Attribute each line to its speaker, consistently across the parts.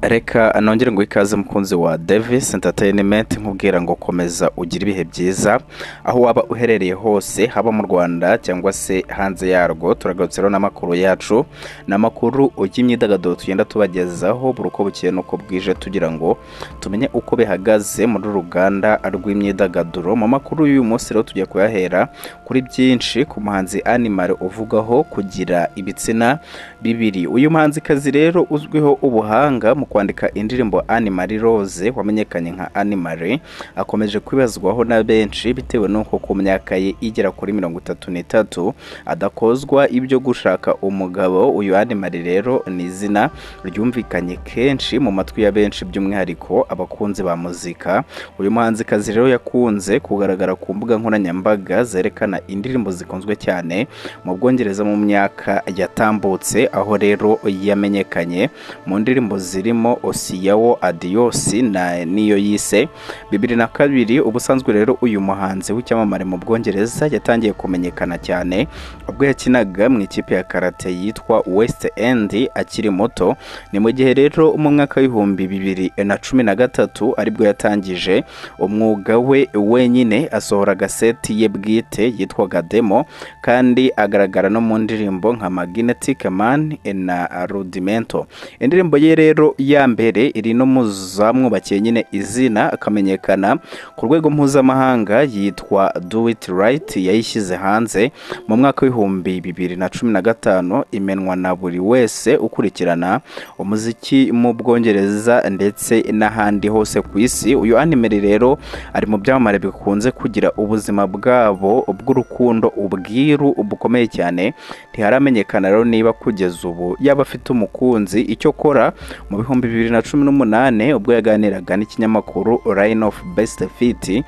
Speaker 1: Reka nongere ngo ikaze mukunzi wa Davis Entertainment nkubwira ngo komeza ugira ibihe byiza aho waba uherereye hose haba mu Rwanda cyangwa se hanze yarwo. Turagarutse rero n'amakuru yacu n'amakuru y'imyidagaduro tugenda tubagezaho buri uko bukeye nuko bwije tugira ngo tumenye uko bihagaze muri ruganda rw'imyidagaduro. Mu makuru y'uyu munsi rero tugiye kuyahera kuri byinshi ku muhanzi Americ uvugwaho kugira ibitsina bibiri. Uyu muhanzikazi rero uzwiho ubuhanga mu kwandika indirimbo Americ Rose wamenyekanye nka Americ akomeje kwibazwaho na benshi bitewe nuko ku myaka ye igera kuri 33 adakozwa ibyo gushaka umugabo. Uyu Americ rero ni izina ryumvikanye kenshi mu matwi ya benshi by'umwihariko abakunzi ba muzika. Uyu muhanzikazi rero yakunze kugaragara ku mbuga nkoranyambaga zerekana indirimbo zikunzwe cyane mu Bwongereza mu myaka yatambutse, aho rero yamenyekanye mu ndirimbo zirimo Osiyawo Adios na niyo yise 2002. Ubusanzwe rero uyu muhanzi w'icyamamare mu Bwongereza yatangiye kumenyekana cyane ubwo yakinaga mu ikipe ya karate yitwa West End akiri muto. Ni mu gihe rero mu mwaka w'ibihumbi 2013 aribwo yatangije umwuga we wenyine asohora gaseti ye bwite yitwaga Demo, kandi agaragara no mu ndirimbo nka Magnetic Man na Rudimento. Indirimbo ye rero ya mbere iri no muzamwubakiye nyine izina akamenyekana ku rwego mpuzamahanga yitwa Do It Right, yayishyize hanze mu mwaka w'ibihumbi 2015 imenwa na buri wese ukurikirana umuziki mu Bwongereza ndetse n'ahandi hose ku isi. Uyu Americ rero ari mu byamamare bikunze kugira ubuzima bwabo bw'urukundo ubwiru bukomeye cyane. Ntiharamenyekana rero niba kugeza ubu yaba afite umukunzi. Icyo kora mu bihumbi 2018 ubwo yaganiraga n'ikinyamakuru Line of Best Fit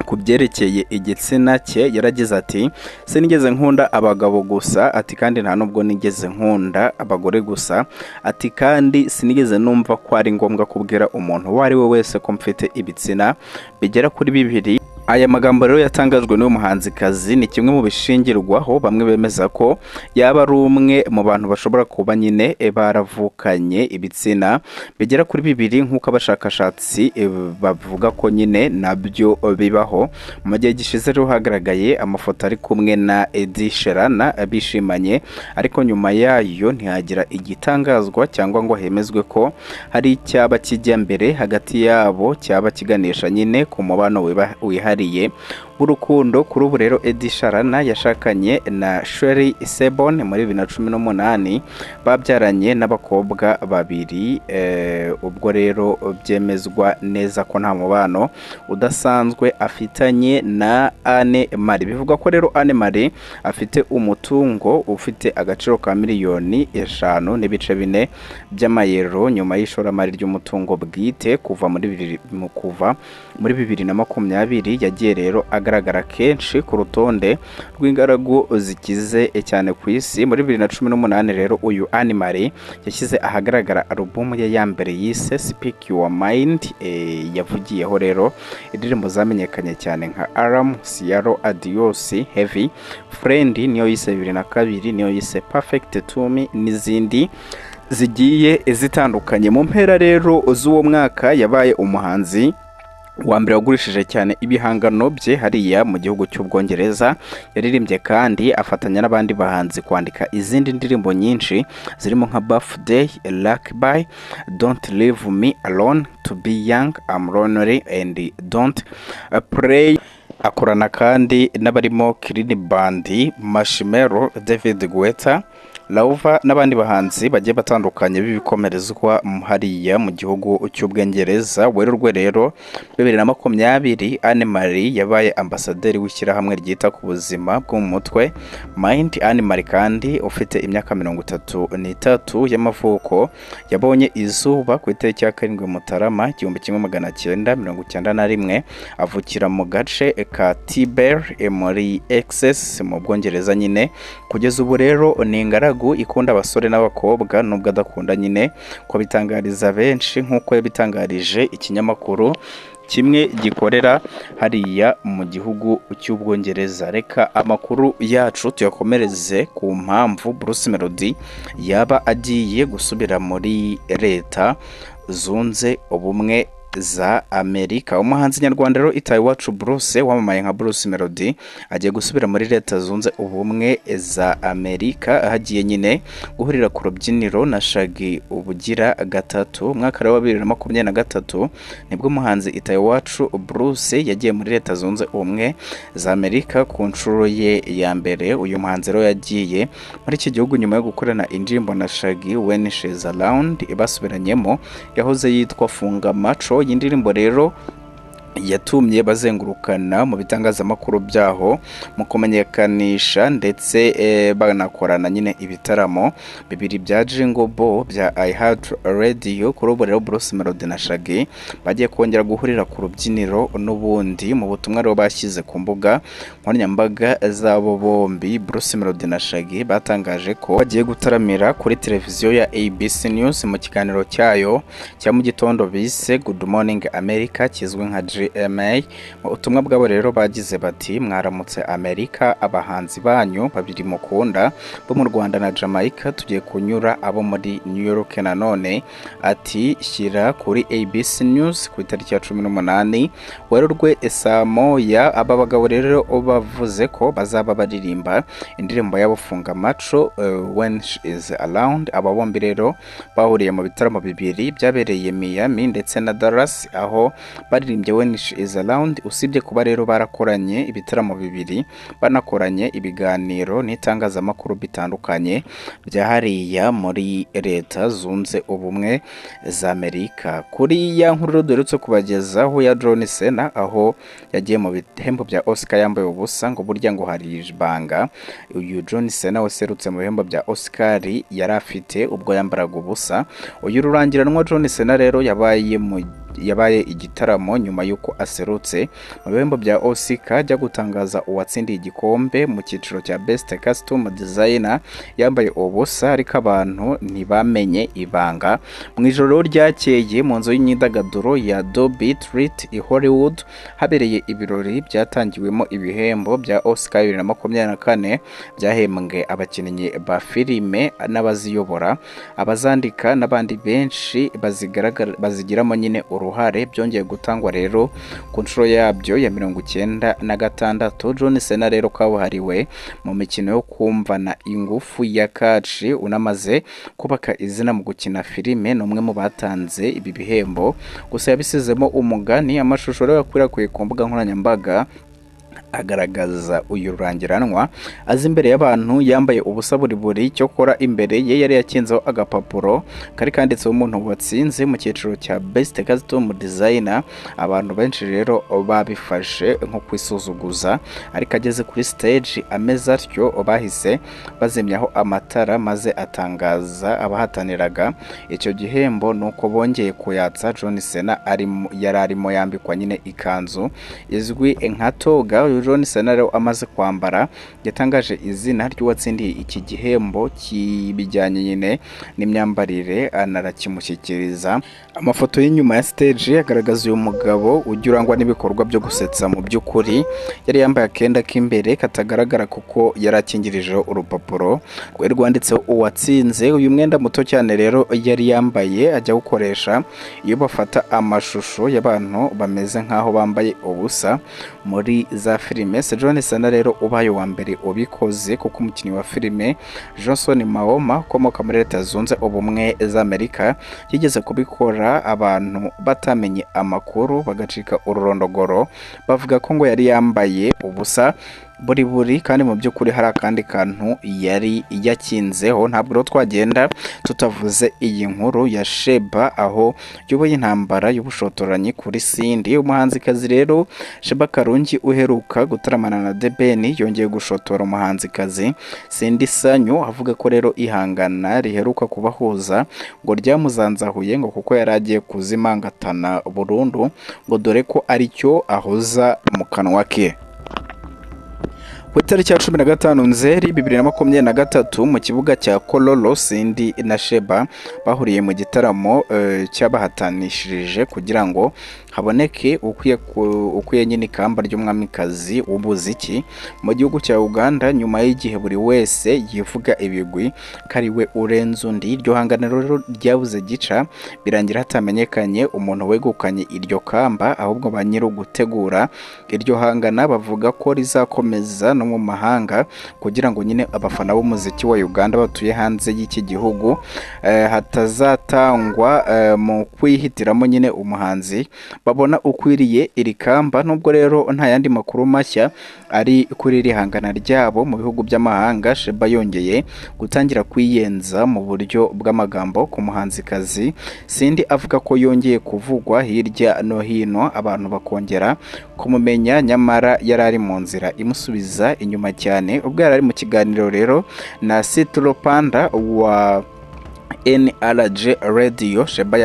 Speaker 1: ku byerekeye igitsina cye yaragize ati sinigeze nkunda abagabo gusa, ati kandi nta nubwo nigeze nkunda abagore gusa, ati kandi sinigeze numva ko ari ngombwa kubwira umuntu uwo ari we wese ko mfite ibitsina bigera kuri bibiri. Aya magambo rero yatangajwe n'uyu muhanzikazi ni kimwe mu bishingirwaho bamwe bemeza ko yaba ari umwe mu bantu bashobora kuba nyine baravukanye ibitsina bigera kuri bibiri nk'uko abashakashatsi bavuga ko nyine nabyo bibaho. Mu gihe gishize rero hagaragaye amafoto ari kumwe na Ed Sheeran bishimanye, ariko nyuma yayo ntihagira igitangazwa cyangwa ngo hemezwe ko hari icyaba kijya mbere hagati yabo cyaba kiganisha nyine ku mubano wihariye urukundo. Kuri ubu rero Ed Sheeran yashakanye na Sherry Sebon muri 2018 babyaranye n'abakobwa babiri. Ubwo rero byemezwa neza ko nta mubano udasanzwe afitanye na Americ. Bivuga ko rero Americ afite umutungo ufite agaciro ka miliyoni 5.4 by'amayero nyuma y'ishoramari ry'umutungo bwite kuva muri 2020 yagiye rero agaragara kenshi ku rutonde rw'ingaragu zikize cyane ku isi. Muri 2018 rero uyu Americ yashyize ahagaragara alubumu ye ya mbere yise Speak Your Mind. Yavugiyeho rero indirimbo zamenyekanye cyane nka Alarm, Osiyawo Adios, Heavy, Friend niyo yise 2002, niyo yise Perfect to Me n'izindi zigiye zitandukanye. Mu mpera rero z'uwo mwaka yabaye umuhanzi wa mbere wagurishije cyane ibihangano bye hariya mu gihugu cy'Ubwongereza. Yaririmbye kandi afatanya n'abandi bahanzi kwandika izindi ndirimbo nyinshi zirimo nka Birthday, Lullaby, Don't Leave Me Alone, To Be Young, I'm Lonely and Don't Pray. Akorana kandi n'abarimo Clean Band, Marshmello, David Guetta, Lauva n'abandi bahanzi bagiye batandukanye b'ibikomerezwa hariya mu gihugu cy'Ubwongereza. Werurwe rero 2020 Americ yabaye ambasaderi w'ishyirahamwe ryita ku buzima bwo mu mutwe Mind. Americ kandi ufite imyaka 33 y'amavuko yabonye izuba ku itariki ya 7 Mutarama 1991. Avukira mu gace ka Tiber muri Essex mu Bwongereza nyine. Kugeza ubu rero ni ingaragu ikunda abasore n'abakobwa nubwo adakunda nyine ko bitangariza benshi nk'uko yabitangarije ikinyamakuru kimwe gikorera hariya mu gihugu cy'Ubwongereza. Reka amakuru yacu tuyakomereze ku mpamvu Bruce Melody yaba agiye gusubira muri leta zunze ubumwe za Amerika. Umuhanzi nyarwanda rero IBITSINA Bruce wamamaye nka Bruce Melody agiye gusubira muri leta zunze ubumwe za Amerika, ahagiye nyine guhurira ku rubyiniro na Shaggy ubugira gatatu. Mwaka wa 2023 nibwo umuhanzi IBITSINA Bruce yagiye muri leta zunze ubumwe za Amerika ku nshuro ye ya mbere. Uyu muhanzi rero yagiye muri iki gihugu nyuma yo gukorana indirimbo na Shaggy When She's Around ibasubiranyemo yahoze yitwa Funga Macho. Iyi ndirimbo rero yatumye bazengurukana mu bitangazamakuru byaho mu kumenyekanisha ndetse banakorana nyine ibitaramo bibiri bya Jingle Ball bya I Heart Radio. Kuri ubu rero Bruce Melody na Shaggy bagiye kongera guhurira ku rubyiniro n'ubundi. Mu butumwa rero bashyize ku mbuga nkoranyambaga zabo bombi, Bruce Melody na Shaggy batangaje ko bagiye gutaramira kuri televiziyo ya ABC News mu kiganiro cyayo cya mu gitondo bise Good Morning America kizwi nka GMA. Mu butumwa bwabo rero bagize bati mwaramutse Amerika, abahanzi banyu babiri mukunda bo mu Rwanda na Jamaica tugiye kunyura abo muri New York. Nanone ati shyira kuri ABC News ku itariki ya 18 Werurwe saa moya. Aba bagabo rero bavuze ko bazaba baririmba indirimbo yabo Funga Macho When She Is Around. Aba bombi rero bahuriye mu bitaramo bibiri byabereye Miami ndetse na Dallas aho baririmbye When She Is Around. Usibye kuba rero barakoranye ibitaramo bibiri, banakoranye ibiganiro n'itangazamakuru bitandukanye byahariya muri leta zunze ubumwe za Amerika. Kuri ya nkuru duherutse kubagezaho ya John Cena aho yagiye mu bihembo bya Oscar yambaye ubusa ngo burya ngo hari ibanga. Uyu John Cena waserutse mu bihembo bya Oscar yari afite ubwo yambaraga ubusa. Uyu rurangiranwa John Cena rero yabaye igitaramo nyuma yuko aserutse mu bihembo bya Oscar ajya gutangaza uwatsindiye igikombe mu cyiciro cya Best Costume Designer yambaye ubusa, ariko abantu ntibamenye ibanga. Mu ijoro ryakeye mu nzu y'imyidagaduro ya Dolby Theatre i Hollywood habereye ibirori byatangiwemo ibihembo bya Oscar 2024 byahembwe abakinnyi ba filime n'abaziyobora, abazandika n'abandi benshi bazigiramo nyine uruhare. Byongeye gutangwa rero ku nshuro yabyo ya 96. John Cena rero kabuhariwe mu mikino yo kumvana ingufu ya kaci, unamaze kubaka izina mu gukina filime, n'umwe mu batanze ibi bihembo. Gusa yabisizemo umugani. Amashusho rero yakwirakwiye ku mbuga nkoranyambaga agaragaza uyu rurangiranwa azi imbere y'abantu yambaye ubusa buri cyokora imbere ye yari yakinzeho agapapuro kari kanditseho umuntu watsinze mu cyiciro cya Best Costume Designer. Abantu benshi rero babifashe nko kwisuzuguza, ariko ageze kuri stage ameze atyo bahise bazimyaho amatara maze atangaza abahataniraga icyo gihembo nuko bongeye kuyatsa. John Cena yari arimo yambikwa nyine ikanzu izwi nka toga. John Cena rero amaze kwambara yatangaje izina ry'uwatsindiye iki gihembo kibijyanye nyine n'imyambarire, anarakimushyikiriza. Amafoto y'inyuma ya stage agaragaza uyu mugabo ujyurangwa n'ibikorwa byo gusetsa. Mu by'ukuri yari yambaye akenda k'imbere katagaragara kuko yari akingirijeho urupapuro rwari rwanditseho uwatsinze. Uyu mwenda muto cyane rero yari yambaye ajya gukoresha iyo bafata amashusho y'abantu bameze nk'aho bambaye ubusa muri za filime. John Cena rero ubaye wa mbere ubikoze kuko umukinnyi wa filime Johnson Mahoma ukomoka muri leta zunze ubumwe za Amerika yigeze kubikora. Abantu batamenye amakuru bagacika ururondogoro bavuga ko ngo yari yambaye ubusa buri kandi mu by'ukuri hari akandi kantu yari yakinzeho. Ntabwo rero twagenda tutavuze iyi nkuru ya Sheba aho yuboye intambara y'ubushotoranyi kuri Cindy. Umuhanzikazi rero Sheba Karungi uheruka gutaramana na The Ben yongeye gushotora umuhanzikazi Cindy Sanyu, avuga ko rero ihangana riheruka kubahuza ngo ryamuzanzahuye ngo kuko yari agiye kuzimangatana burundu ngo dore ko aricyo ahoza mu kanwa ke. ku itariki ya 15 Nzeri 2023 mu kibuga cya Kololo Cindy na Sheba bahuriye mu gitaramo cyabahatanishirije kugira ngo haboneke ukwiye nyine ikamba ry'umwamikazi w'umuziki mu gihugu cya Uganda nyuma y'igihe buri wese yivuga ibigwi kariwe urenze undi. Iryo hangano rero ryabuze gica birangira hatamenyekanye umuntu wegukanye iryo kamba, ahubwo ba nyiri gutegura iryo hangana bavuga ko rizakomeza no mu mahanga kugira ngo nyine abafana b'umuziki wa Uganda batuye hanze y'iki gihugu hatazatangwa mu kwihitiramo nyine umuhanzi babona ukwiriye iri kamba. Nubwo rero nta yandi makuru mashya ari kuri iri hangana ryabo mu bihugu by'amahanga, Sheba yongeye gutangira kwiyenza mu buryo bw'amagambo ku muhanzikazi Cindy, avuga ko yongeye kuvugwa hirya no hino abantu bakongera kumumenya, nyamara yari ari mu nzira imusubiza inyuma cyane. Ubwo yari ari mu kiganiro rero na Sitro Panda wa NRG Radio, Sheba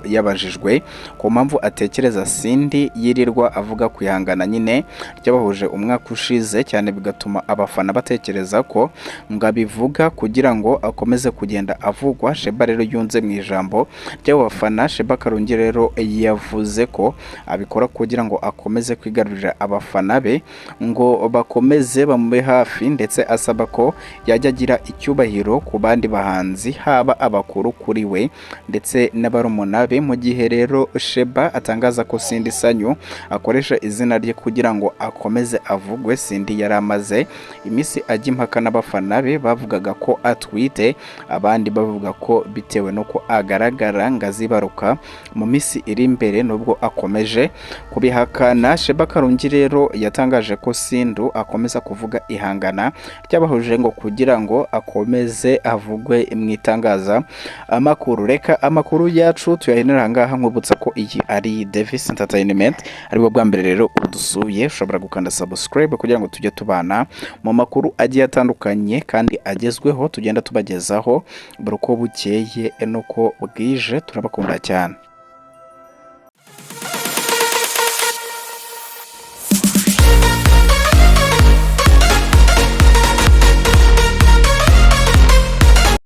Speaker 1: yabajijwe ku mpamvu atekereza Cindy yirirwa avuga kwihangana nyine ryabahuje umwaka ushize cyane, bigatuma abafana batekereza ko ngabivuga kugira ngo akomeze kugenda avugwa. Sheba rero yunze mu ijambo ry'abafana. Sheba Karungi rero yavuze ko abikora kugira ngo akomeze kwigarurira abafana be ngo bakomeze bamube hafi, ndetse asaba ko yajya agira icyubahiro ku bandi bahanzi haba abakuru kuri we ndetse n'abarumuna be. Mu gihe rero Sheba atangaza ko Cindy Sanyu akoresha izina rye kugira ngo akomeze avugwe, Cindy yari amaze iminsi ajya impaka n'abafana be bavugaga ko atwite, abandi bavuga ko bitewe nuko agaragara ngazibaruka mu minsi iri imbere, nubwo akomeje kubihakana. Sheba Karungi rero yatangaje ko Cindy akomeza kuvuga ihangana ryabahuje ngo kugira ngo akomeze avugwe mu itangaza amakuru. Reka amakuru yacu tuyahinira ngaha, nkubutsa ko iyi ari Davis Entertainment, aribwo bwa mbere rero udusuye ushobora gukanda subscribe kugira ngo tujye tubana mu makuru agiye atandukanye kandi agezweho tugenda tubagezaho buri uko bukeye nuko bwije. Turabakunda cyane.